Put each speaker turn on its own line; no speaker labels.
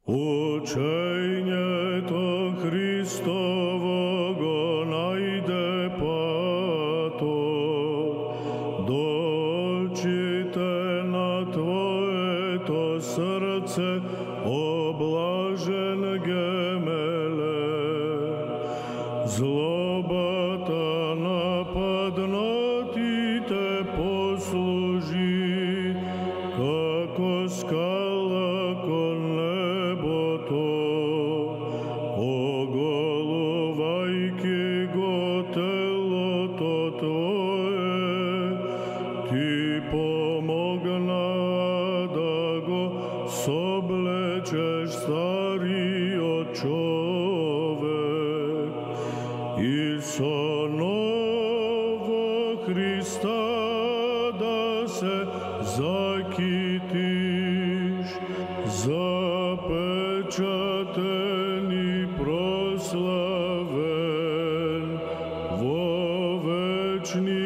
Учення то Христового найде пато, дочите на Твое то сърце облажен гемеле. Злобата нападнатите послужи, како скала кон небото, оголувайки го телото Твое, Ти помогна да го соблечеш стариот човек и со ново Христа да се закитиш, запечатен и прославен во вечни